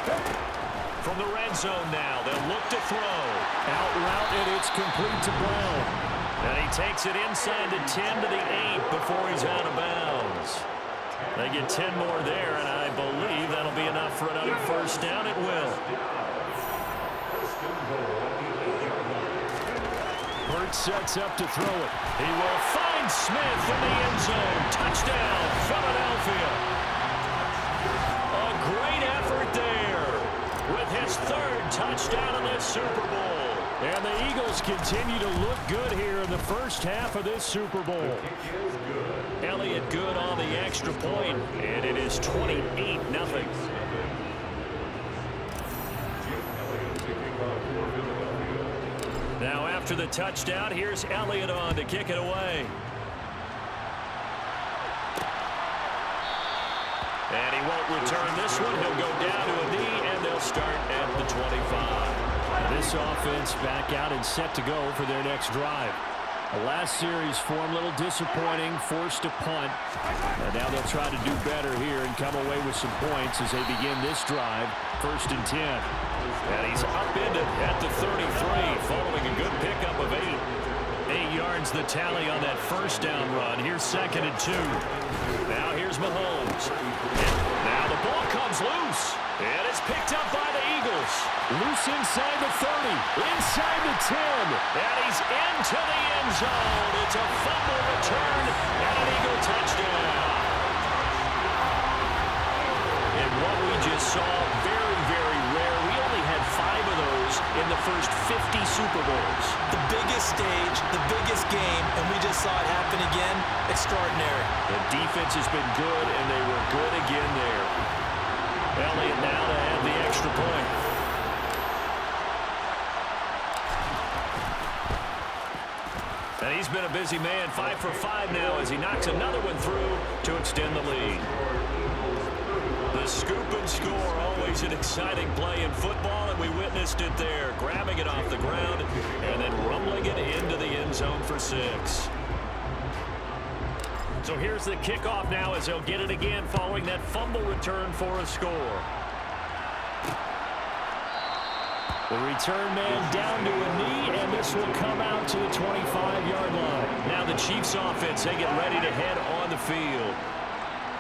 From the red zone now, they'll look to throw. Out route, and it's complete to Brown. And he takes it inside the 10 to the 8 before he's out of bounds. They get 10 more there, and I believe that'll be enough for another first down. It will. Hurts sets up to throw it. He will find Smith in the end zone. Touchdown, Philadelphia. A great effort there with his third touchdown in this Super Bowl. And the Eagles continue to look good here in the first half of this Super Bowl. Elliott good on the extra point, and it is 28-0. Now after the touchdown, here's Elliott on to kick it away. And he won't return this one. He'll go down to a knee, and they'll start at the 25. This offense back out and set to go for their next drive. The last series for him, a little disappointing, forced a punt. And now they'll try to do better here and come away with some points as they begin this drive, 1st and 10. And he's upended at the 33, following a good pickup of 8. 8 yards the tally on that first down run. Here's 2nd and 2. Now here's Mahomes. Now the ball comes loose. And it's picked up by the Eagles. Loose inside the 30. Inside the 10. And he's into the end zone. It's a fumble return and an Eagle touchdown. And what we just saw, very, very rare. We only had 5 of those in the first 50 Super Bowls. The biggest stage, the biggest game, and we just saw it happen again. Extraordinary. The defense has been good, and they were good again there. Elliott now to have the extra point. And he's been a busy man, 5 for 5 now as he knocks another one through to extend the lead. The scoop and score, always an exciting play in football, and we witnessed it there, grabbing it off the ground and then rumbling it into the end zone for 6. So here's the kickoff now as they'll get it again following that fumble return for a score. The return man down to a knee, and this will come out to the 25-yard line. Now the Chiefs offense, they get ready to head on the field.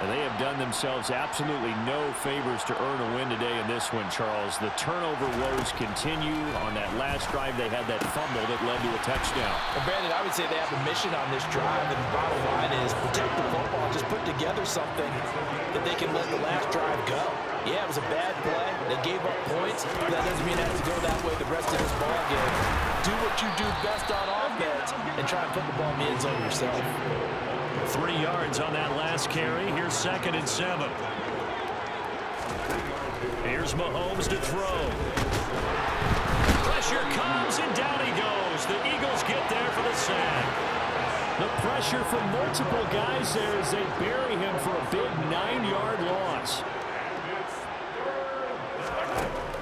And they have done themselves absolutely no favors to earn a win today in this one, Charles. The turnover woes continue. On that last drive, they had that fumble that led to a touchdown. Well, Brandon, I would say they have a mission on this drive, and the bottom line is protect the football. Just put together something that they can let the last drive go. Yeah, it was a bad play. They gave up points. But that doesn't mean it has to go that way the rest of this ball game. Do what you do best on offense and try and put the ball in the end zone yourself. 3 yards on that last carry. Here's 2nd and 7. Here's Mahomes to throw. Pressure comes, and down he goes. The Eagles get there for the sack. The pressure from multiple guys there as they bury him for a big 9-yard loss.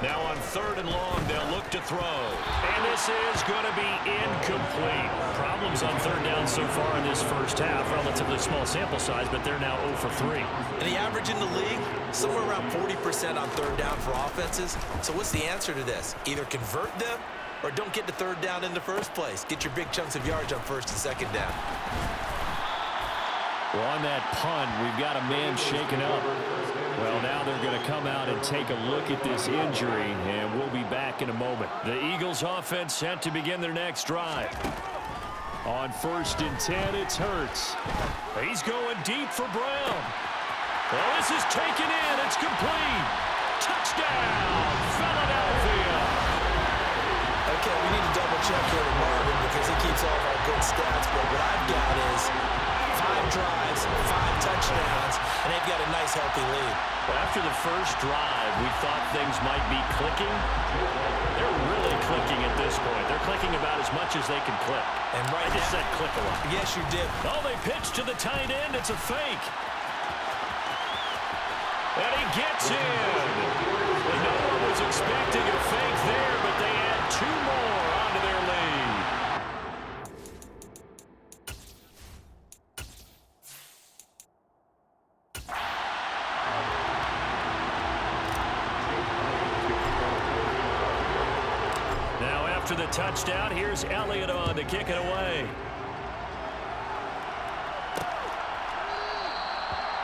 Now on 3rd and long, they'll look to throw. And this is going to be incomplete. Problems on 3rd down so far in this first half. Relatively small sample size, but they're now 0 for 3. And the average in the league, somewhere around 40% on 3rd down for offenses. So what's the answer to this? Either convert them or don't get the 3rd down in the first place. Get your big chunks of yards on 1st and 2nd down. Well, on that punt, we've got a man shaken up. Well, now they're going to come out and take a look at this injury, and we'll be back in a moment. The Eagles offense set to begin their next drive. On 1st and 10, it's Hurts. He's going deep for Brown. Well, this is taken in. It's complete. Touchdown, Philadelphia. Okay, we need to double-check here with Marvin because he keeps all of our good stats, but what I've got is 5 drives, 5 touchdowns, and they've got a nice, healthy lead. Well, after the first drive, we thought things might be clicking. They're really clicking at this point. They're clicking about as much as they can click. And right I just said click a lot. Yes, you did. Oh, they pitched to the tight end. It's a fake. And he gets in. Well, no one was expecting a fake there, but they add 2 more onto their lead. After the touchdown, here's Elliott on to kick it away.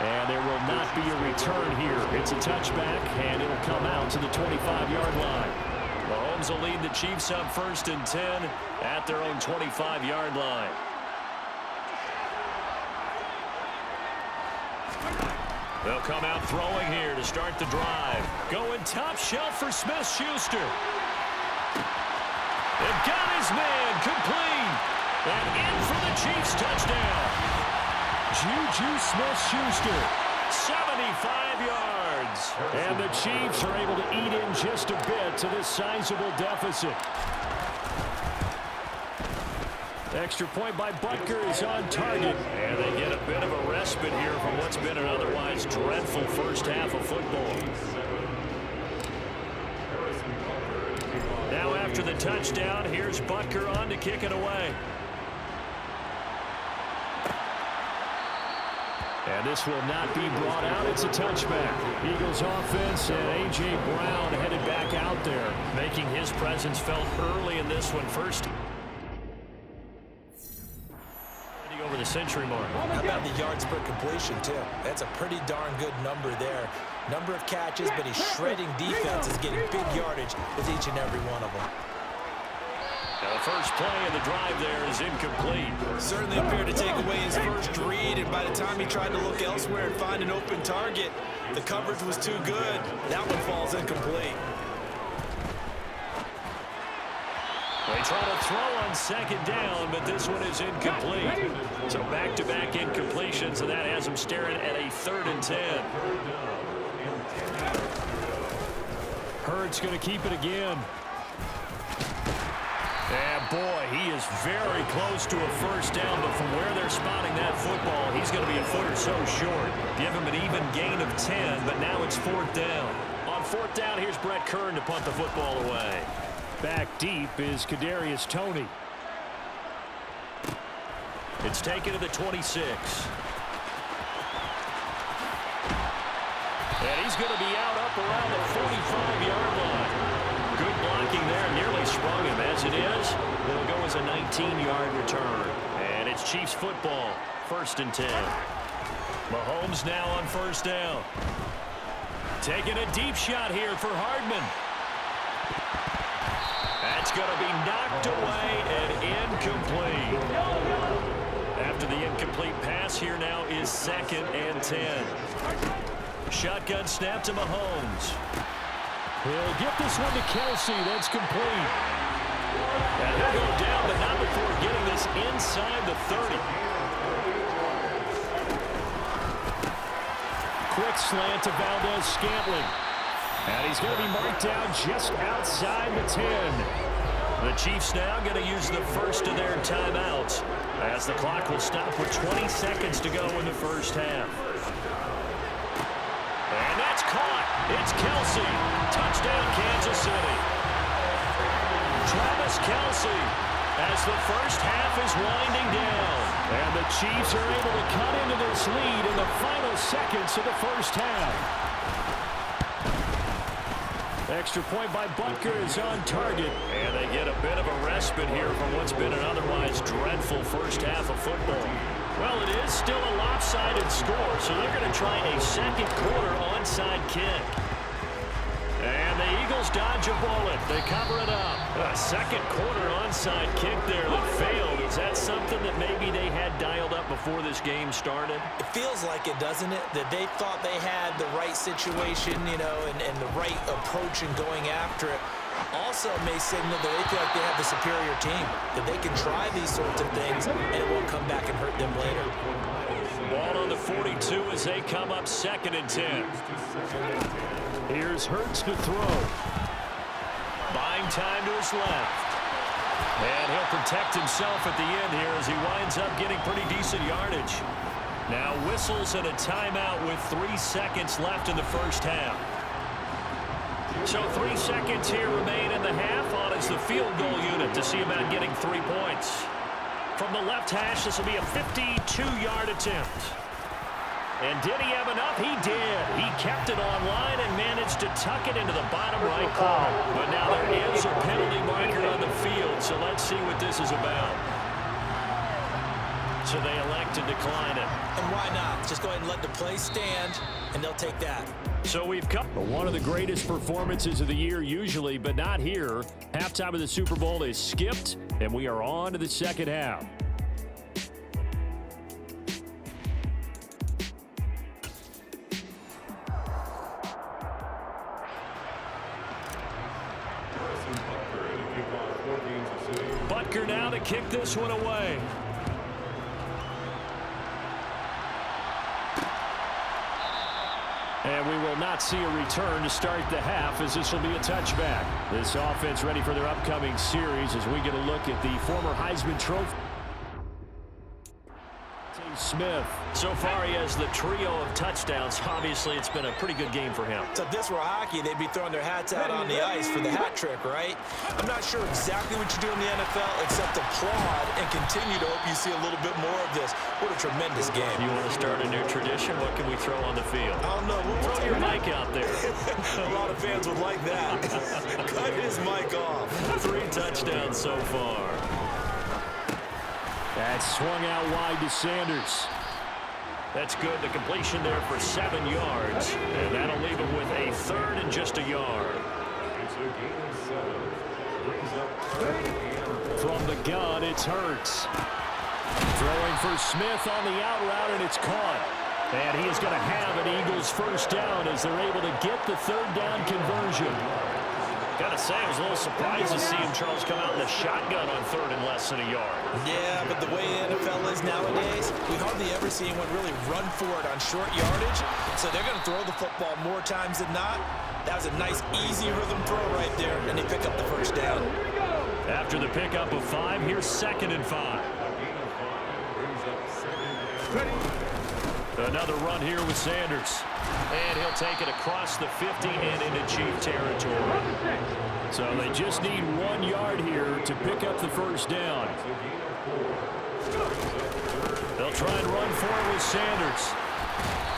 And there will not be a return here. It's a touchback, and it'll come out to the 25-yard line. Mahomes will lead the Chiefs up 1st and 10 at their own 25-yard line. They'll come out throwing here to start the drive. Going top shelf for Smith-Schuster. They've got his man complete. And in for the Chiefs touchdown. Juju Smith-Schuster, 75 yards. And the Chiefs are able to eat in just a bit to this sizable deficit. Extra point by Butker is on target. And they get a bit of a respite here from what's been an otherwise dreadful first half of football. Now after the touchdown, here's Butker on to kick it away. And this will not be brought out. It's a touchback. Eagles offense and A.J. Brown headed back out there, making his presence felt early in this one. First over the century mark. How about the yards per completion, too? That's a pretty darn good number there. Number of catches, but he's shredding defenses, getting big yardage with each and every one of them. Now the first play of the drive there is incomplete. Certainly appeared to take away his first read, and by the time he tried to look elsewhere and find an open target, the coverage was too good. That one falls incomplete. They try to throw on 2nd down, but this one is incomplete. So back-to-back incompletions, and that has them staring at a 3rd and 10. Hurts going to keep it again. And boy, he is very close to a first down, but from where they're spotting that football, he's going to be a foot or so short. Give him an even gain of 10, but now it's 4th down. On 4th down, here's Brett Kern to punt the football away. Back deep is Kadarius Toney. It's taken to the 26. And he's going to be out up around the 45-yard line. Good blocking there, nearly sprung him. As it is, it'll go as a 19-yard return. And it's Chiefs football, 1st and 10. Mahomes now on 1st down. Taking a deep shot here for Hardman. That's going to be knocked away and incomplete. After the incomplete pass, here now is 2nd and 10. Shotgun snap to Mahomes. He'll get this one to Kelsey. That's complete. And he'll go down, but not before getting this inside the 30. Quick slant to Valdez-Scantling. And he's going to be marked down just outside the 10. The Chiefs now going to use the first of their timeouts as the clock will stop with 20 seconds to go in the first half. And that's caught. It's Kelsey. Touchdown, Kansas City. Travis Kelsey as the first half is winding down. And the Chiefs are able to cut into this lead in the final seconds of the first half. Extra point by Butker is on target. And they get a bit of a respite here from what's been an otherwise dreadful first half of football. Well, it is still a lopsided score, so they're going to try a 2nd quarter onside kick. And the Eagles dodge a bullet. They cover it up. A 2nd quarter onside kick there that failed. Is that something that maybe they had dialed up before this game started? It feels like it, doesn't it? That they thought they had the right situation, you know, and the right approach in going after it. Also may signal that they feel like they have the superior team, that they can try these sorts of things and it won't come back and hurt them later. Ball on the 42 as they come up 2nd and 10. Here's Hurts to throw. Buying time to his left. And he'll protect himself at the end here as he winds up getting pretty decent yardage. Now whistles and a timeout with 3 seconds left in the first half. So 3 seconds here remain in the half. On is the field goal unit to see about getting 3 points. From the left hash, this will be a 52-yard attempt. And did he have enough? He did. He kept it online and managed to tuck it into the bottom right corner. But now there is a penalty marker on the field, so let's see what this is about. So they elect to decline it. And why not? Just go ahead and let the play stand, and they'll take that. So we've come one of the greatest performances of the year usually, but not here. Halftime of the Super Bowl is skipped, and we are on to the second half. Butker now to kick this one away. And we will not see a return to start the half, as this will be a touchback. This offense ready for their upcoming series as we get a look at the former Heisman Trophy. Smith. So far he has the trio of touchdowns. Obviously it's been a pretty good game for him. So if this were hockey, they'd be throwing their hats out on the ice for the hat trick, right? I'm not sure exactly what you do in the NFL except applaud and continue to hope you see a little bit more of this. What a tremendous game. You want to start a new tradition? What can we throw on the field? I don't know. Throw your mic out there. A lot of fans would like that. Cut his mic off. 3 touchdowns so far. That's swung out wide to Sanders. That's good. The completion there for 7 yards. And that'll leave him with a 3rd and just a yard. From the gun, it's Hurts. Throwing for Smith on the out route, and it's caught. And he is going to have an Eagles first down as they're able to get the 3rd down conversion. Got to say, I was a little surprised to see him, Charles, come out in the shotgun on 3rd and less than a yard. Yeah, but the way the NFL is nowadays, we hardly ever see anyone really run for it on short yardage. So they're going to throw the football more times than not. That was a nice, easy rhythm throw right there, and they pick up the first down. After the pickup of 5, here's 2nd and 5. Another run here with Sanders. And he'll take it across the 50 and into Chief territory. So they just need 1 yard here to pick up the first down. They'll try and run for it with Sanders.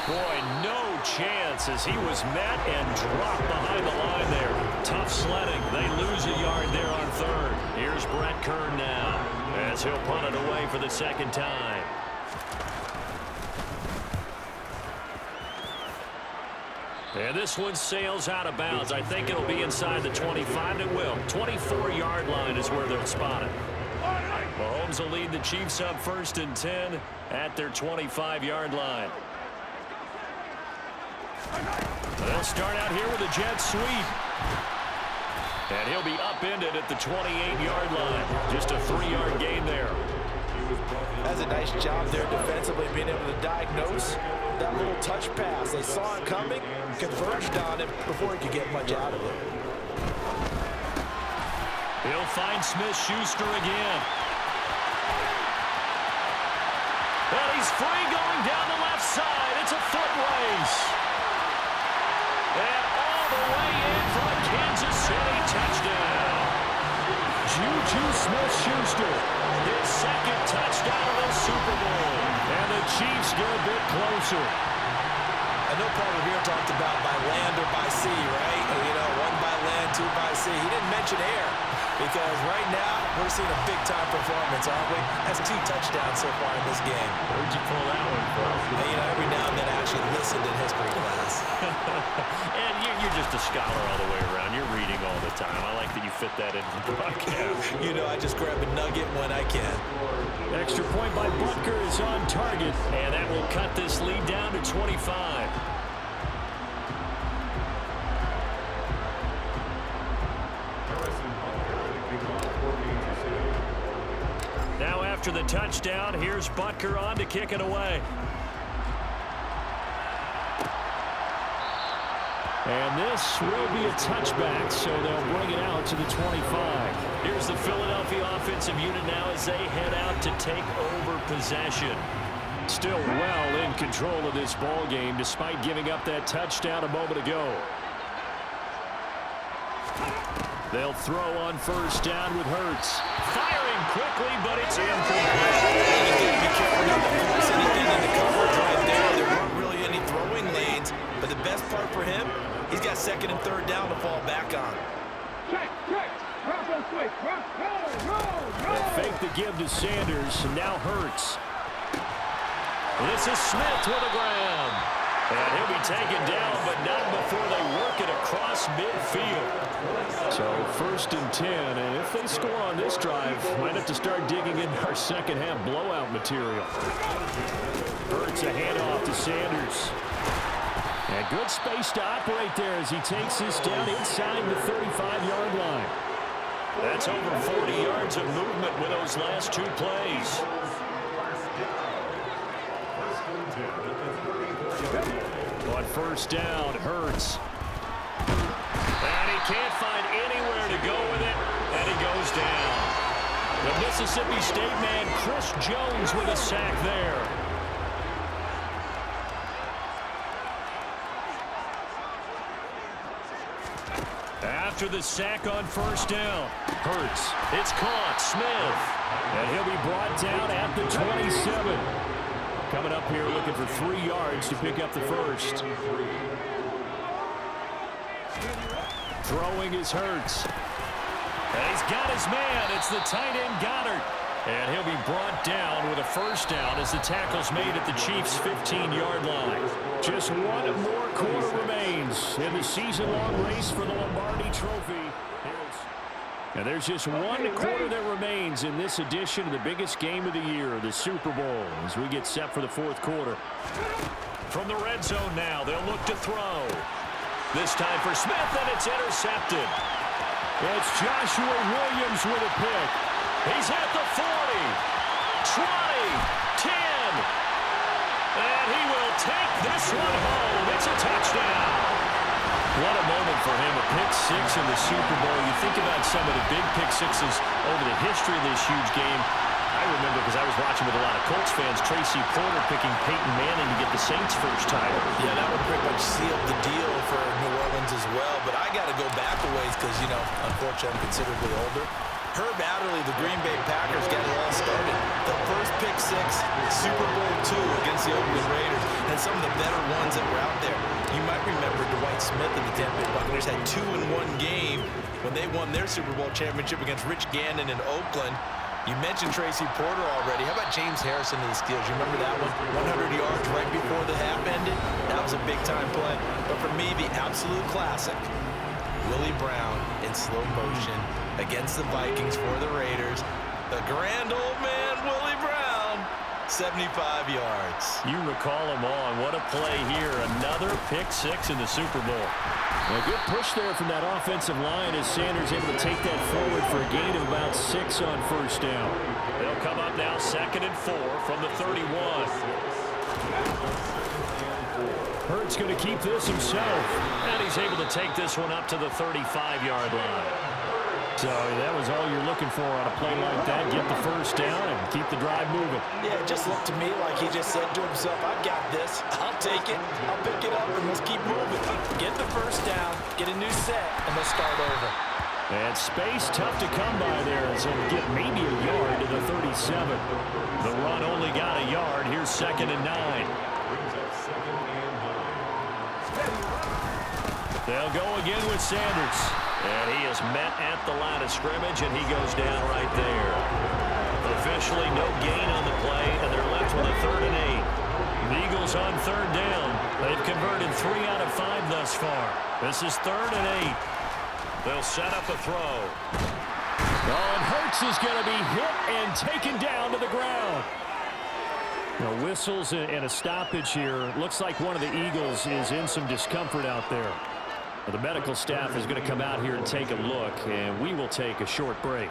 Boy, no chance as he was met and dropped behind the line there. Tough sledding. They lose a yard there on 3rd. Here's Brett Kern now as he'll punt it away for the 2nd time. And this one sails out of bounds. I think it'll be inside the 25. It will. 24-yard line is where they'll spot it. Mahomes will lead the Chiefs up 1st and 10 at their 25-yard line. They'll start out here with a jet sweep. And he'll be upended at the 28-yard line. Just a 3-yard gain there. That's a nice job there defensively, being able to diagnose that little touch pass. They saw it coming, converged on it before he could get much out of it. He'll find Smith-Schuster again. And he's free going down the left side. It's a foot race. And all the way in for a Kansas City touchdown. Juju Smith-Schuster, his 2nd touchdown of the Super Bowl. And the Chiefs get a bit closer. I know Paul Revere talked about by land or by sea, right? You know, 1 by land, 2 by sea. He didn't mention air because right now we're seeing a big-time performance, aren't we? That's 2 touchdowns so far in this game. Where'd you pull that one from? And, you know, every now and then I actually listened in history class. And you're just a scholar all the way around. You're reading all the time. I like that you fit that into the broadcast. You know, I just grab a nugget when I can. Extra point by Butker is on target, and that will cut this lead down to 25. Now after the touchdown, here's Butker on to kick it away. And this will be a touchback, so they'll bring it out to the 25. Here's the Philadelphia offensive unit now as they head out to take over possession. Still well in control of this ball game despite giving up that touchdown a moment ago. They'll throw on 1st down with Hurts. Firing quickly, but it's incomplete. Be careful not to force anything in the coverage right there. They weren't really the best part for him, he's got second and third down to fall back on. They fake the give to Sanders, and now Hurts. This is Smith with a grab. And he'll be taken down, but not before they work it across midfield. So 1st and 10, and if they score on this drive, might have to start digging into our second half blowout material. Hurts a handoff to Sanders. And good space to operate there as he takes this down inside the 35-yard line. That's over 40 yards of movement with those last 2 plays. On 1st down, Hurts. And he can't find anywhere to go with it, and he goes down. The Mississippi State man, Chris Jones, with a sack there. After the sack on 1st down, Hurts. It's caught. Smith. And he'll be brought down at the 27. Coming up here looking for 3 yards to pick up the first. Throwing is Hurts. And he's got his man. It's the tight end Goddard. And he'll be brought down with a 1st down as the tackle's made at the Chiefs' 15-yard line. Just 1 more quarter remains in the season-long race for the Lombardi Trophy. And there's just 1 quarter that remains in this edition of the biggest game of the year, the Super Bowl, as we get set for the 4th quarter. From the red zone now, they'll look to throw. This time for Smith, and it's intercepted. It's Joshua Williams with a pick. He's at the 40, 20, 10. And he will take this one home. It's a touchdown. What a moment for him, a pick 6 in the Super Bowl. You think about some of the big pick 6s over the history of this huge game. I remember, because I was watching with a lot of Colts fans, Tracy Porter picking Peyton Manning to get the Saints' first title. Yeah, that would pretty much seal the deal for New Orleans as well. But I got to go back a ways because, you know, unfortunately I'm considerably older. Herb Adderley, the Green Bay Packers, got it all started. The first pick 6, Super Bowl II against the Oakland Raiders, and some of the better ones that were out there. You might remember Dwight Smith and the Tampa Bay Buccaneers had 2 in 1 game when they won their Super Bowl championship against Rich Gannon in Oakland. You mentioned Tracy Porter already. How about James Harrison to the Steelers? You remember that one? 100 yards right before the half ended? That was a big-time play. But for me, the absolute classic, Willie Brown in slow motion against the Vikings for the Raiders. The grand old man, Willie Brown, 75 yards. You recall them all. What a play here. Another pick 6 in the Super Bowl. A good push there from that offensive line as Sanders able to take that forward for a gain of about 6 on 1st down. They'll come up now 2nd and 4 from the 31. Hurts going to keep this himself. And he's able to take this one up to the 35-yard line. So that was all you're looking for on a play like that. Get the 1st down and keep the drive moving. Yeah, it just looked to me like he just said to himself, I've got this. I'll take it. I'll pick it up, and let's keep moving. Get the 1st down, get a new set, and let's start over. And space tough to come by there. So get maybe a yard to the 37. The run only got a yard. Here's 2nd and 9. They'll go again with Sanders. And he is met at the line of scrimmage, and he goes down right there. Officially no gain on the play, and they're left with a 3rd and 8. The Eagles on 3rd down. They've converted 3 out of 5 thus far. This is 3rd and 8. They'll set up a throw. Oh, and Hurts is going to be hit and taken down to the ground. Now, whistles and a stoppage here. Looks like one of the Eagles is in some discomfort out there. The medical staff is going to come out here and take a look, and we will take a short break.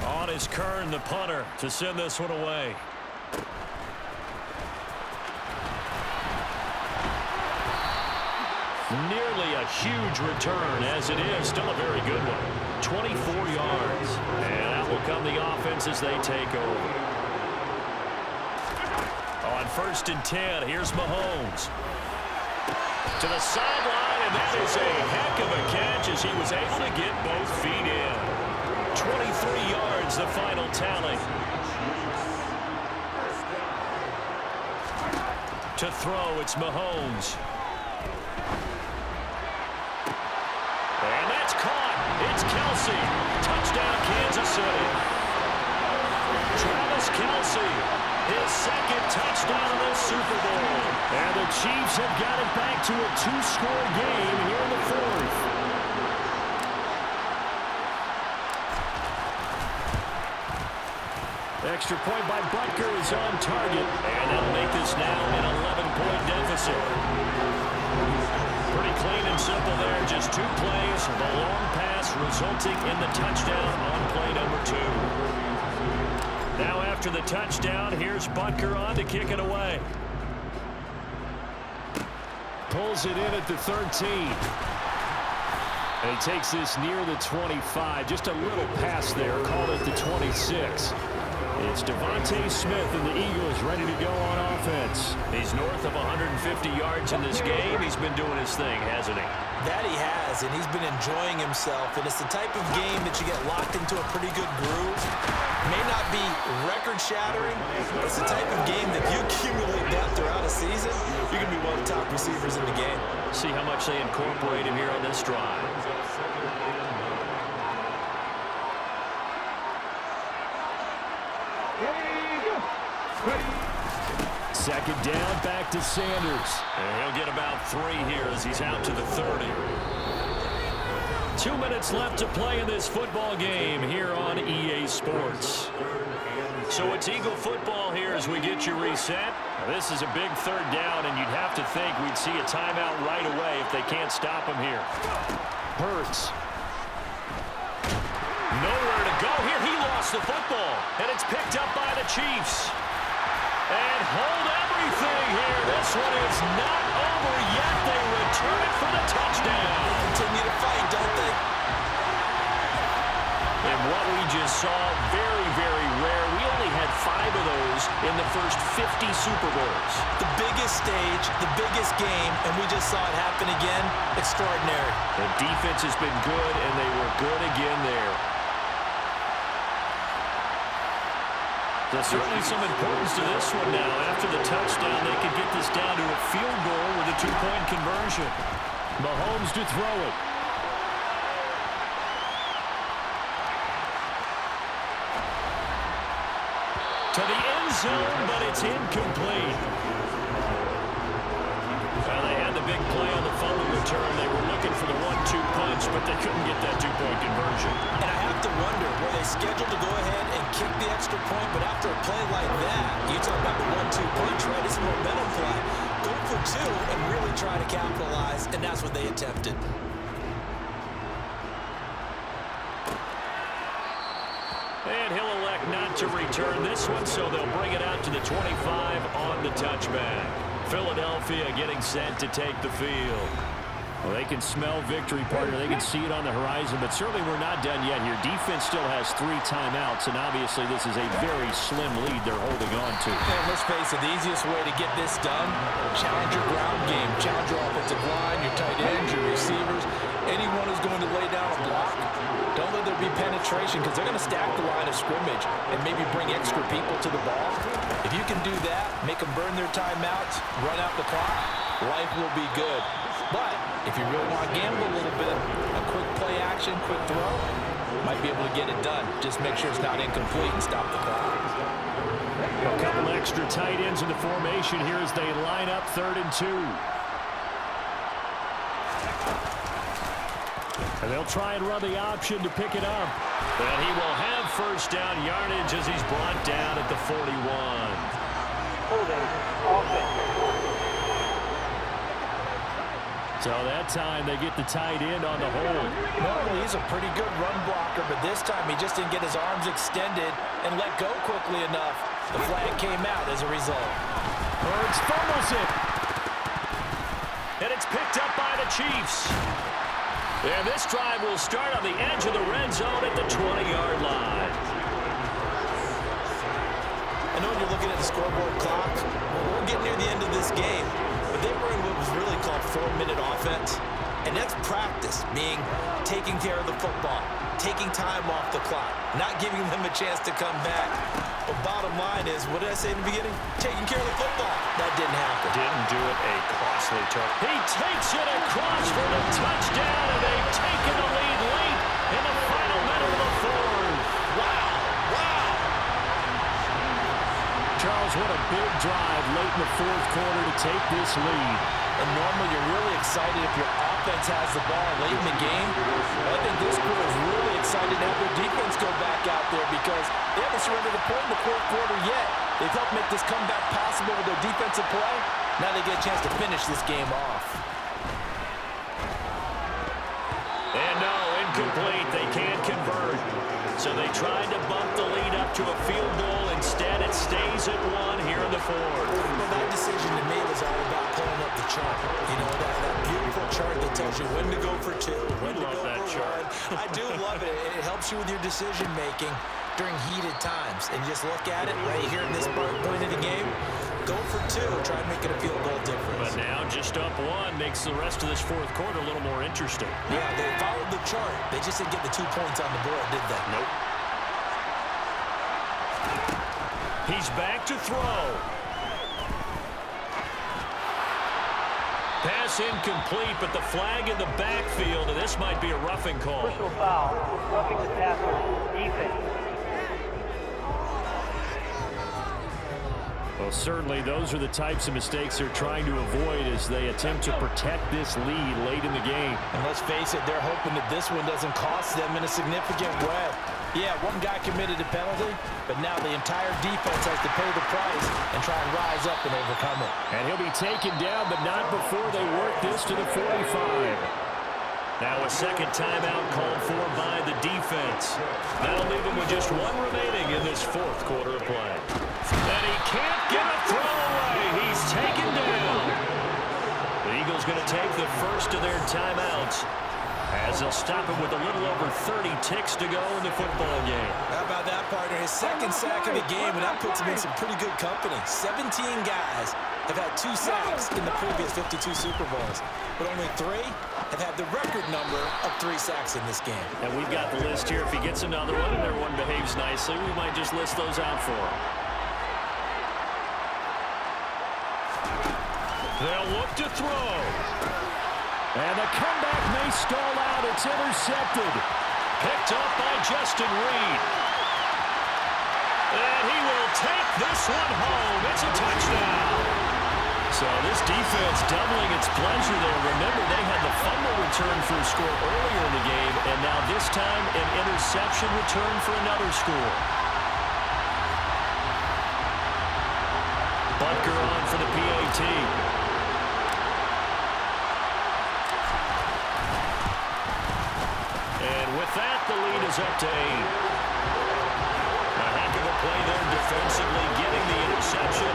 On is Kern, the punter, to send this one away. Nearly a huge return, as it is. Still a very good one. 24 yards. And out will come the offense as they take over. On 1st and 10, here's Mahomes. To the sideline, and that is a heck of a catch as he was able to get both feet in. 23 yards, the final tally. To throw, it's Mahomes. And that's caught. It's Kelsey. Touchdown, Kansas City. Travis Kelsey, his second touchdown of this Super Bowl. And the Chiefs have got it back to a two-score game here in the fourth. Extra point by Butker is on target. And that'll make this now an 11-point deficit. Pretty clean and simple there. Just two plays. The long pass resulting in the touchdown on play number 2. Now after the touchdown, here's Butker on to kick it away. Pulls it in at the 13. And he takes this near the 25. Just a little pass there. Called it the 26. It's Devontae Smith and the Eagles ready to go on offense. He's north of 150 yards in this game. He's been doing his thing, hasn't he? That he has, and he's been enjoying himself. And it's the type of game that you get locked into a pretty good groove. May not be record-shattering, but it's the type of game that if you accumulate that throughout a season, you're going to be one of the top receivers in the game. See how much they incorporate him here on this drive. Second down, back to Sanders. And he'll get about 3 here as he's out to the 30. 2 minutes left to play in this football game here on EA Sports. So it's Eagle football here as we get you reset. Now, this is a big third down, and you'd have to think we'd see a timeout right away if they can't stop him here. Hurts. Nowhere to go here. He lost the football, and it's picked up by the Chiefs. And hold everything here. This one is not over yet. They return it for the touchdown. Continue to fight, don't they? And what we just saw, very, very rare. We only had 5 of those in the first 50 Super Bowls. The biggest stage, the biggest game, and we just saw it happen again. Extraordinary. The defense has been good, and they were good again there. There's certainly some importance to this one now. After the touchdown, they could get this down to a field goal with a 2-point conversion. Mahomes to throw it. To the end zone, but it's incomplete. Well, they had the big play on the fumble return. They were looking for the 1-2 punch, but they couldn't get that 2-point conversion. And I have to wonder, were they scheduled to go ahead and kick the extra point, but after a play like that, you talk about the 1-2 punch, right? It's a momentum play. Go for 2 and really try to capitalize, and that's what they attempted. And he'll elect not to return this one, so they'll bring it out to the 25 on the touchback. Philadelphia getting set to take the field. Well, they can smell victory, partner. They can see it on the horizon, but certainly we're not done yet here. Defense still has 3 timeouts, and obviously this is a very slim lead they're holding on to. And let's face it, the easiest way to get this done, challenge your ground game. Challenge your offensive line, your tight ends, your receivers, anyone who's going to lay down a block. Don't let there be penetration because they're going to stack the line of scrimmage and maybe bring extra people to the ball. If you can do that, make them burn their timeouts, run out the clock, life will be good. But if you really want to gamble a little bit, a quick play action, quick throw, might be able to get it done. Just make sure it's not incomplete and stop the clock. A couple extra tight ends in the formation here as they line up 3rd and 2. And they'll try and run the option to pick it up. And he will have first down yardage as he's brought down at the 41. Holding offense. So that time they get the tight end on the hold. Normally he's a pretty good run blocker, but this time he just didn't get his arms extended and let go quickly enough. The flag came out as a result. Hurts fumbles it. And it's picked up by the Chiefs. And this drive will start on the edge of the red zone at the 20-yard line. I know when you're looking at the scoreboard clock, we're getting near the end of this game, but they were in what was really called 4-minute offense. And that's practice, meaning taking care of the football, taking time off the clock, not giving them a chance to come back. But bottom line is, what did I say in the beginning? Taking care of the football. That didn't happen. Didn't do it. A costly turn. He takes it across for the touchdown, and they've taken the lead late in the final minute of the fourth. Wow. Wow. Charles, what a big drive late in the fourth quarter to take this lead. And normally you're really excited if your offense has the ball late in the game. I think this crew is really excited to have their defense go back out there because they haven't surrendered a point in the fourth quarter yet. They've helped make this comeback possible with their defensive play. Now they get a chance to finish this game off. And no, incomplete. They can't convert. So they tried to bump the lead up to a field goal. Instead, it stays at one here in the fourth. Well, that decision to me was all about pulling up the chart. You know, that beautiful chart that tells you when to go for two, when to go for one. I do love it. It helps you with your decision-making during heated times. And just look at it right here in this point of the game. Go for two. Try and make it a field goal difference. But now just up one makes the rest of this fourth quarter a little more interesting. Yeah, they followed the chart. They just didn't get the 2 points on the board, did they? Nope. He's back to throw. Pass incomplete, but the flag in the backfield, and this might be a roughing call. Personal foul. Roughing the passer. Defense. Well, certainly those are the types of mistakes they're trying to avoid as they attempt to protect this lead late in the game. And let's face it, they're hoping that this one doesn't cost them in a significant way. Yeah, one guy committed a penalty, but now the entire defense has to pay the price and try and rise up and overcome it. And he'll be taken down, but not before they work this to the 45. Now a second timeout called for by the defense. That'll leave him with just one remaining in this fourth quarter of play. And he can't get a throw away. He's taken down. The Eagles going to take the first of their timeouts as they'll stop him with a little over 30 ticks to go in the football game. How about that, partner? His second sack of the game, and that puts him in some pretty good company. 17 guys have had 2 sacks in the previous 52 Super Bowls, but only 3 have had the record number of 3 sacks in this game. And we've got the list here. If he gets another one and everyone behaves nicely, we might just list those out for him. They'll look to throw. And the comeback may stall out. It's intercepted. Picked up by Justin Reed. And he will take this one home. It's a touchdown. So this defense doubling its pleasure there. Remember, they had the fumble return for a score earlier in the game, and now this time an interception return for another score. Butker on for the PAT. With that, the lead is up to 8. A heck of a play there defensively, getting the interception,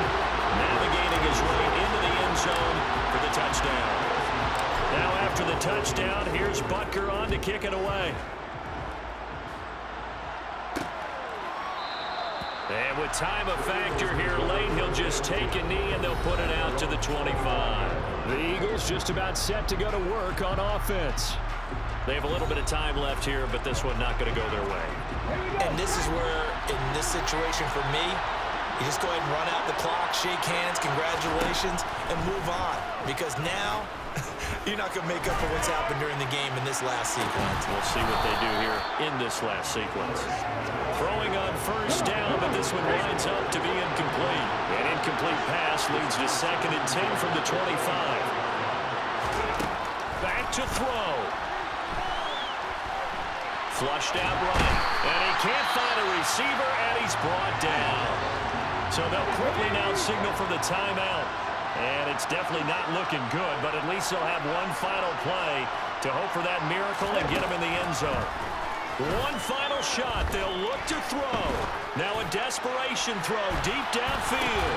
navigating his way into the end zone for the touchdown. Now after the touchdown, here's Butker on to kick it away. And with time a factor here late, he'll just take a knee and they'll put it out to the 25. The Eagles just about set to go to work on offense. They have a little bit of time left here, but this one not going to go their way. And this is where, in this situation for me, you just go ahead and run out the clock, shake hands, congratulations, and move on. Because now, you're not going to make up for what's happened during the game in this last sequence. We'll see what they do here in this last sequence. Throwing on first down, but this one winds up to be incomplete. An incomplete pass leads to 2nd and 10 from the 25. Back to throw. Flushed out right, and he can't find a receiver, and he's brought down. So they'll quickly now signal for the timeout. And it's definitely not looking good, but at least they'll have one final play to hope for that miracle and get him in the end zone. One final shot. They'll look to throw. Now a desperation throw deep downfield.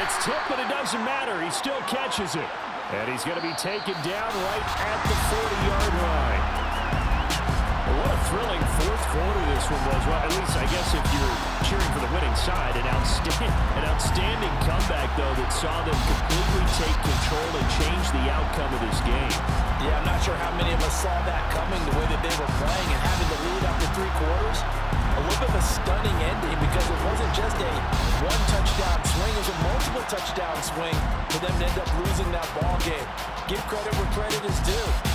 It's tipped, but it doesn't matter. He still catches it. And he's going to be taken down right at the 40-yard line. What a thrilling fourth quarter this one was. Well, at least I guess if you're cheering for the winning side, an outstanding comeback, though, that saw them completely take control and change the outcome of this game. Yeah, I'm not sure how many of us saw that coming, the way that they were playing and having the lead after 3 quarters. a little bit of a stunning ending because it wasn't just a one-touchdown swing. It was a multiple touchdown swing for them to end up losing that ball game. Give credit where credit is due.